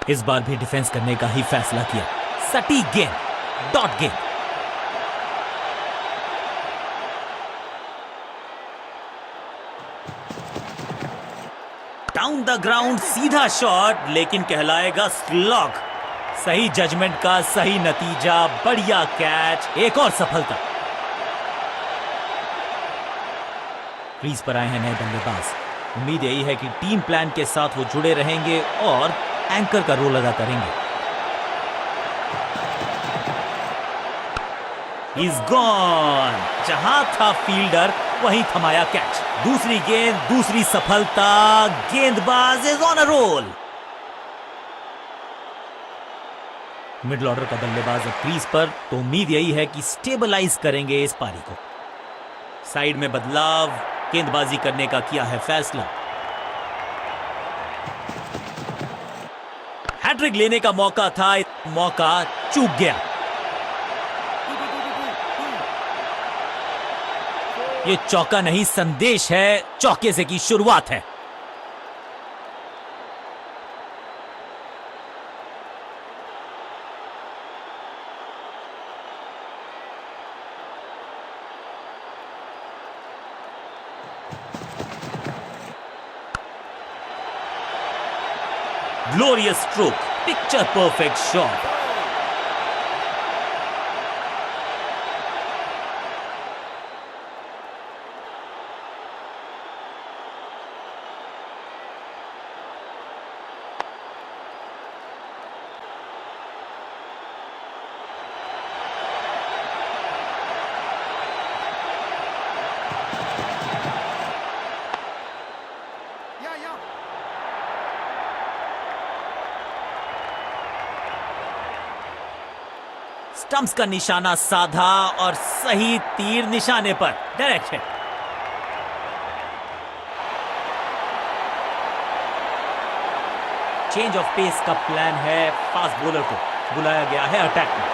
इस बार भी डिफेंस करने का ही फैसला किया। सटीक गेंद, डॉट गेंद। डाउन द ग्राउंड सीधा शॉट, लेकिन कहलाएगा स्लॉग। सही जजमेंट का सही नतीजा, बढ़िया कैच, एक और सफलता। क्रीज पर आए हैं नए बल्लेबाज। उम्मीद यही है कि टीम प्लान के साथ वो जुड़े रहेंगे और एंकर का रोल अदा करेंगे। He's gone। जहां था फील्डर वहीं थमाया कैच। दूसरी गेंद, दूसरी सफलता। गेंदबाज is on a roll. Middle order का बल्लेबाज अब क्रीज पर, तो उम्मीद यही है कि स्टेबलाइज करेंगे इस पारी को। साइड में बदलाव, गेंदबाजी करने का किया है फैसला। हैट्रिक लेने का मौका था, मौका चूक गया। ये चौका नहीं संदेश है, चौके से की शुरुआत है। Glorious stroke, picture perfect shot। Stumps का निशाना साधा और सही तीर निशाने पर। Direct hit. Change of pace का प्लान है, फास्ट बॉलर को बुलाया गया है अटैक में।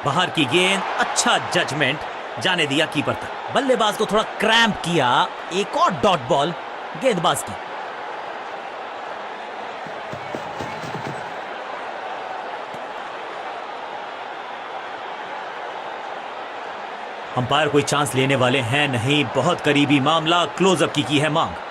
बाहर की गेंद, अच्छा जजमेंट, जाने दिया कीपर तक। बल्लेबाज को थोड़ा क्रैम्प किया, एक और डॉट बॉल गेंदबाज की। अंपायर कोई चांस लेने वाले हैं नहीं, बहुत करीबी मामला, क्लोजअप की है मांग।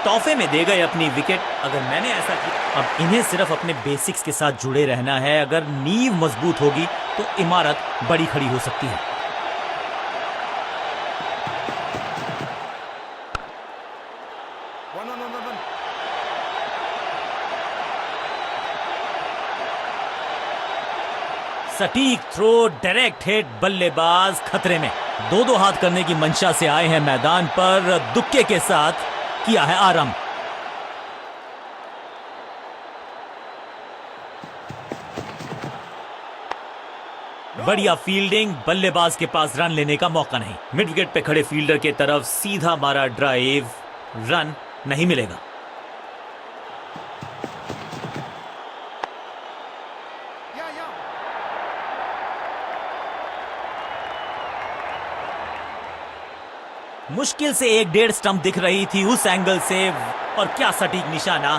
तोहफे में दे गए अपनी विकेट। अगर मैंने ऐसा किया, अब इन्हें सिर्फ अपने बेसिक्स के साथ जुड़े रहना है। अगर नींव मजबूत होगी तो इमारत बड़ी खड़ी हो सकती है। सटीक थ्रो, डायरेक्ट हिट, बल्लेबाज खतरे में। दो हाथ करने की मंशा से आए हैं मैदान पर, दुक्के के साथ किया है आरंभ। बढ़िया फील्डिंग, बल्लेबाज के पास रन लेने का मौका नहीं। मिड विकेट पे खड़े फील्डर के तरफ सीधा मारा ड्राइव, रन नहीं मिलेगा। मुश्किल से 1.5 स्टंप दिख रही थी उस एंगल से, और क्या सटीक निशाना।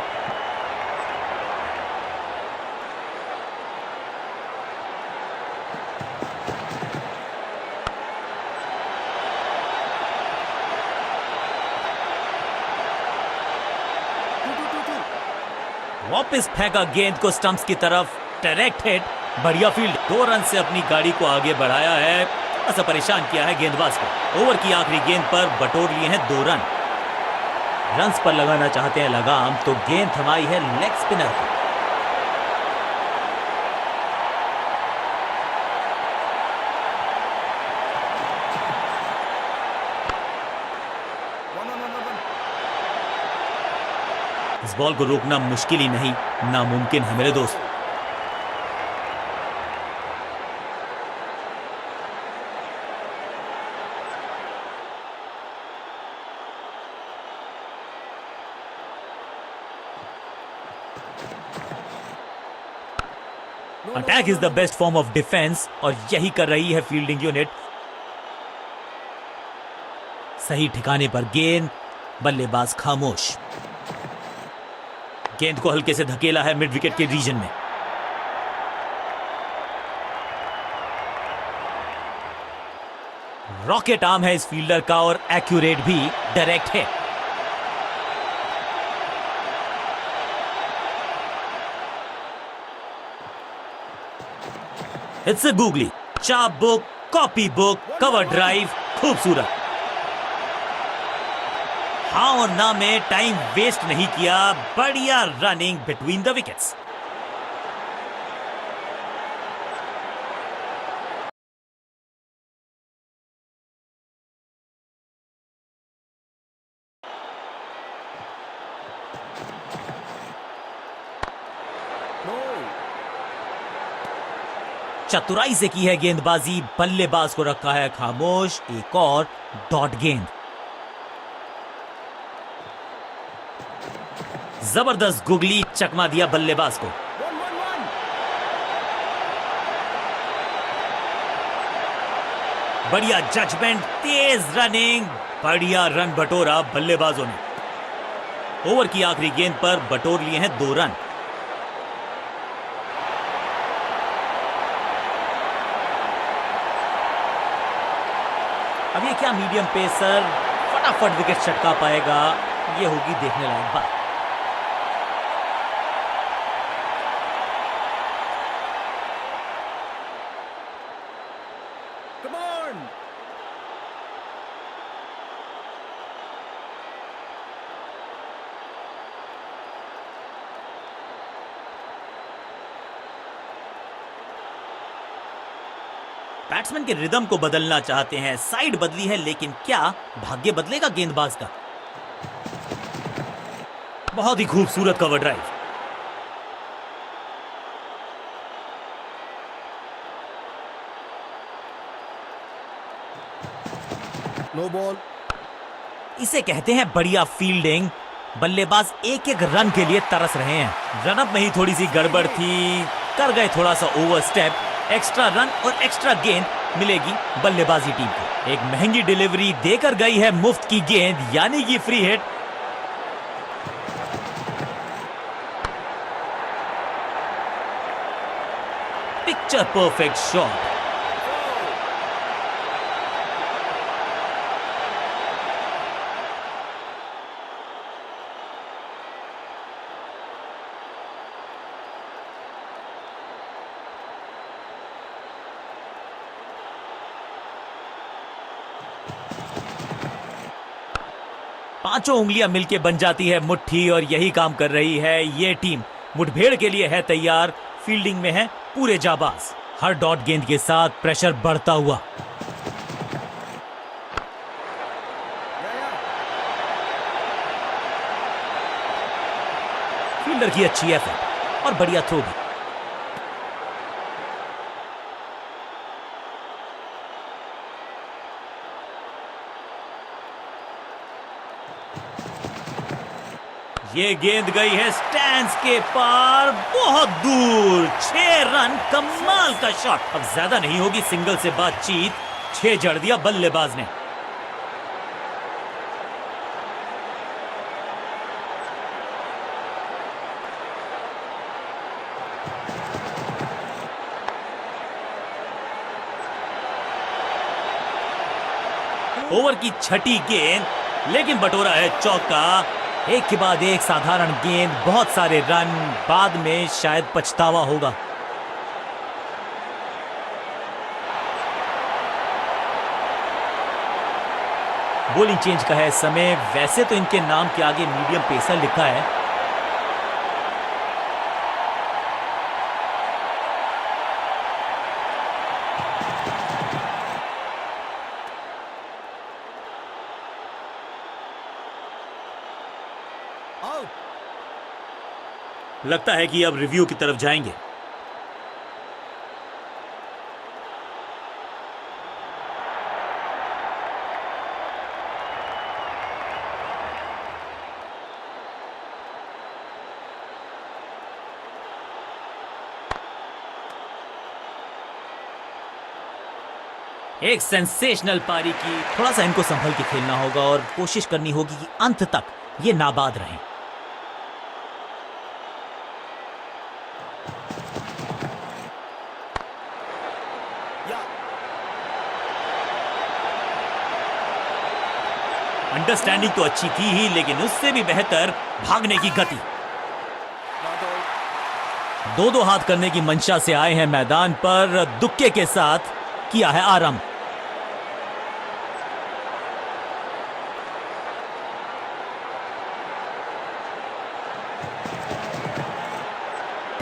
वापस फेंका गेंद को स्टंप्स की तरफ, डायरेक्ट हिट, बढ़िया फील्ड। 2 रन से अपनी गाड़ी को आगे बढ़ाया है, ऐसा परेशान किया है गेंदबाज को। ओवर की आखिरी गेंद पर बटोर लिए हैं 2 रन। रन्स पर लगाना चाहते हैं लगाम, तो गेंद थमाई है लेग स्पिनर को। इस बॉल को रोकना मुश्किल ही नहीं, नामुमकिन है मेरे दोस्त। Attack is the best form of defence, और यही कर रही है फील्डिंग यूनिट। सही ठिकाने पर गेंद, बल्लेबाज खामोश। गेंद को हल्के से धकेला है मिड विकेट के रीजन में। रॉकेट आर्म है इस फील्डर का, और एक्यूरेट भी, डायरेक्ट है। इट्स अ गूगली, चाप book, copy book, cover drive, खूबसूरत। हाँ और ना में टाइम वेस्ट नहीं किया, बढ़िया रनिंग बिटवीन द विकेट्स। चतुराई से की है गेंदबाजी, बल्लेबाज को रखा है खामोश। एक और डॉट गेंद, जबरदस्त गुगली, चकमा दिया बल्लेबाज को। बढ़िया जजमेंट, तेज रनिंग, बढ़िया रन बटोरा बल्लेबाजों ने। ओवर की आखिरी गेंद पर बटोर लिए हैं 2 रन। अब ये क्या मीडियम पेसर फटाफट विकेट छटका पाएगा, ये होगी देखने लायक बात। Come on. बैट्समैन के रिदम को बदलना चाहते हैं, साइड बदली है, लेकिन क्या भाग्य बदलेगा गेंदबाज का? बहुत ही खूबसूरत कवर ड्राइव। No ball. इसे कहते हैं बढ़िया फील्डिंग। बल्लेबाज एक एक रन के लिए तरस रहे हैं। रनअप में ही थोड़ी सी गड़बड़ थी, कर गए थोड़ा सा ओवर स्टेप। एक्स्ट्रा रन और एक्स्ट्रा गेंद मिलेगी बल्लेबाजी टीम को। एक महंगी डिलीवरी देकर गई है मुफ्त की गेंद, यानी कि free hit. Picture perfect shot. पांचों उंगलियां मिलके बन जाती है मुट्ठी, और यही काम कर रही है ये टीम। मुठभेड़ के लिए है तैयार, फील्डिंग में है पूरे जाबाज। हर डॉट गेंद के साथ प्रेशर बढ़ता हुआ। फील्डर की अच्छी एफर्ट और बढ़िया थ्रो भी। ये गेंद गई है स्टैंड्स के पार, बहुत दूर। 6 रन, कमाल का शॉट। अब ज्यादा नहीं होगी सिंगल से बातचीत, 6 जड़ दिया बल्लेबाज ने। ओवर की छठी गेंद, लेकिन बटोरा है चौका। एक के बाद एक साधारण गेंद, बहुत सारे रन, बाद में शायद पछतावा होगा। बॉलिंग चेंज का है समय। वैसे तो इनके नाम के आगे मीडियम पेसर लिखा है। Out. लगता है कि अब रिव्यू की तरफ जाएंगे। एक सेंसेशनल पारी की। थोड़ा सा इनको संभल के खेलना होगा और कोशिश करनी होगी कि अंत तक ये नाबाद रहें। अंडरस्टैंडिंग तो अच्छी थी ही, लेकिन उससे भी बेहतर भागने की गति। Not out. दो दो हाथ करने की मंशा से आए हैं मैदान पर, दुक्के के साथ किया है आरंभ।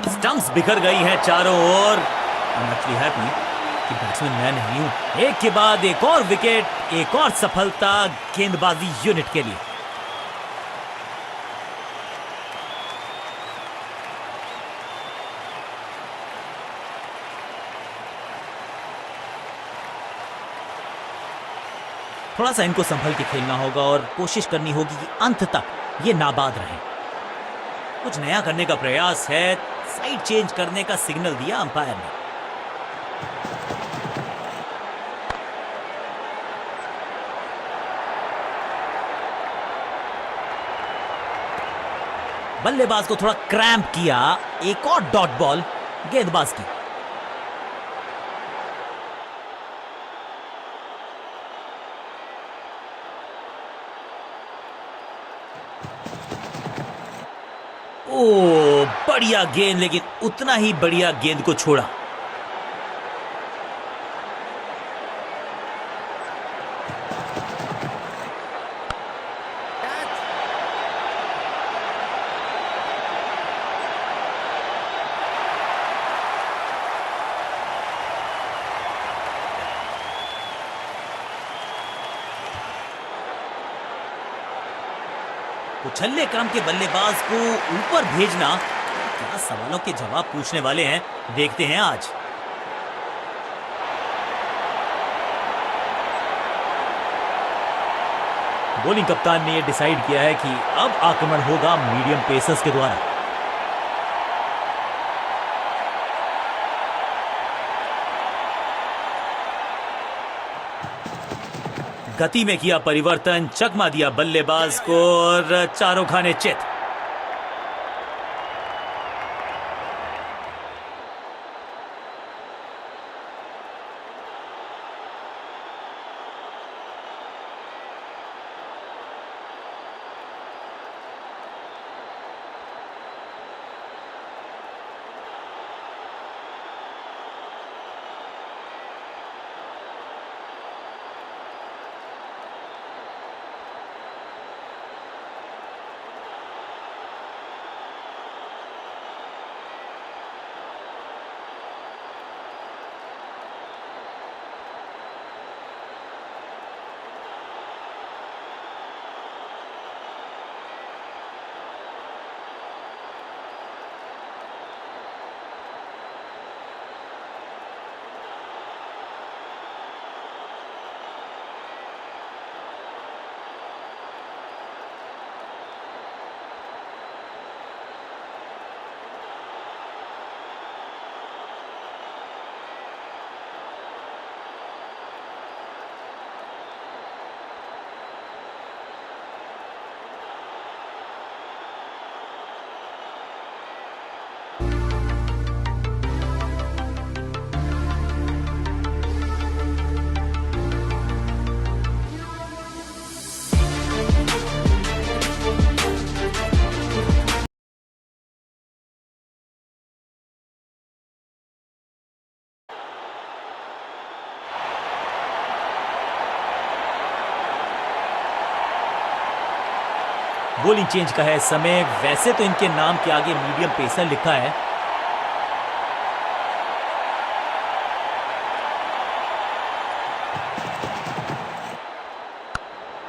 स्टंप्स बिखर गई हैं चारों ओर। I'm actually happy कि बैट्समैन मैं नहीं हूं। एक के बाद एक और विकेट, एक और सफलता गेंदबाजी यूनिट के लिए। थोड़ा सा इनको संभल के खेलना होगा और कोशिश करनी होगी कि अंत तक ये नाबाद रहें। कुछ नया करने का प्रयास है, साइड चेंज करने का सिग्नल दिया अंपायर ने। बल्लेबाज को थोड़ा क्रैम्प किया। एक और डॉट बॉल गेंदबाज की। ओ बढ़िया गेंद, लेकिन उतना ही बढ़िया गेंद को छोड़ा। Catch. उछल्ले काम के बल्लेबाज को ऊपर भेजना, क्या सवालों के जवाब पूछने वाले हैं, देखते हैं आज। बॉलिंग कप्तान ने यह डिसाइड किया है कि अब आक्रमण होगा मीडियम पेसर्स के द्वारा। गति में किया परिवर्तन, चकमा दिया बल्लेबाज को और चारों खाने चित। बॉलिंग चेंज का है समय। वैसे तो इनके नाम के आगे मीडियम पेसर लिखा है,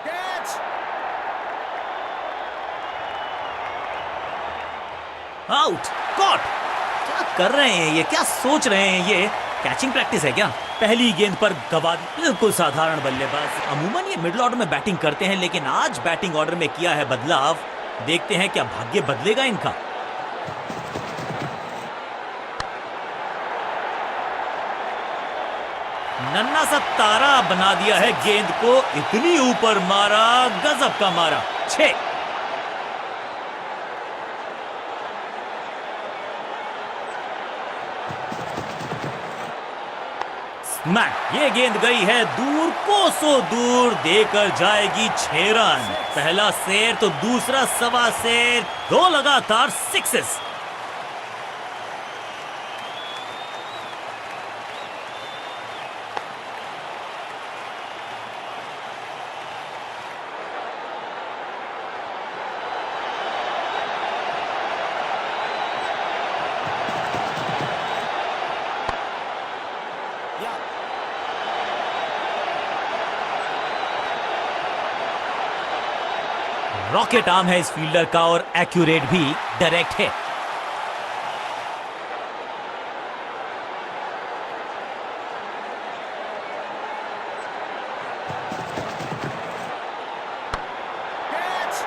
Catch. Out, caught. क्या कर रहे हैं ये, क्या सोच रहे हैं ये? कैचिंग प्रैक्टिस है क्या? पहली गेंद पर गवा दी। बिल्कुल साधारण बल्लेबाज। अमूमन ये मिडिल ऑर्डर में बैटिंग करते हैं, लेकिन आज बैटिंग ऑर्डर में किया है बदलाव। देखते हैं क्या भाग्य बदलेगा इनका। नन्ना सा तारा बना दिया है गेंद को, इतनी ऊपर मारा, गजब का मारा। 6। स्मैक, ये गेंद गई है दूर, कोसों दूर, देकर जाएगी 6 रन। पहला शेर तो दूसरा सवा शेर, 2 लगातार सिक्सेस। Yeah. रॉकेट आर्म है इस फील्डर का और एक्यूरेट भी, डायरेक्ट है। Catch.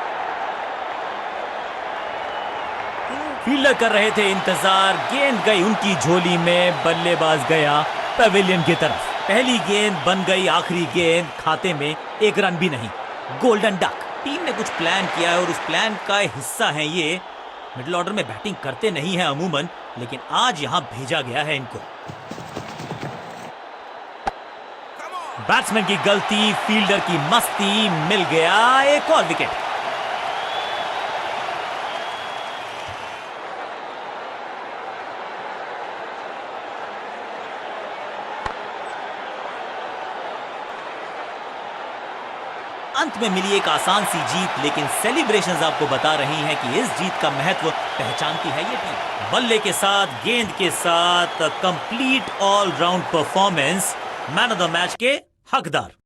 फील्डर कर रहे थे इंतजार, गेंद गई उनकी झोली में, बल्लेबाज गया पवेलियन की तरफ। पहली गेंद बन गई आखिरी गेंद, खाते में 1 रन भी नहीं। Golden duck. टीम ने कुछ प्लान किया है और उस प्लान का हिस्सा है ये। मिडिल ऑर्डर में बैटिंग करते नहीं है अमूमन, लेकिन आज यहां भेजा गया है इनको। बैट्समैन की गलती, फील्डर की मस्ती, मिल गया एक और विकेट। अंत में मिली एक आसान सी जीत, लेकिन सेलिब्रेशंस आपको बता रही हैं कि इस जीत का महत्व पहचानती है ये टीम। बल्ले के साथ, गेंद के साथ complete all round performance, man of the match के हकदार।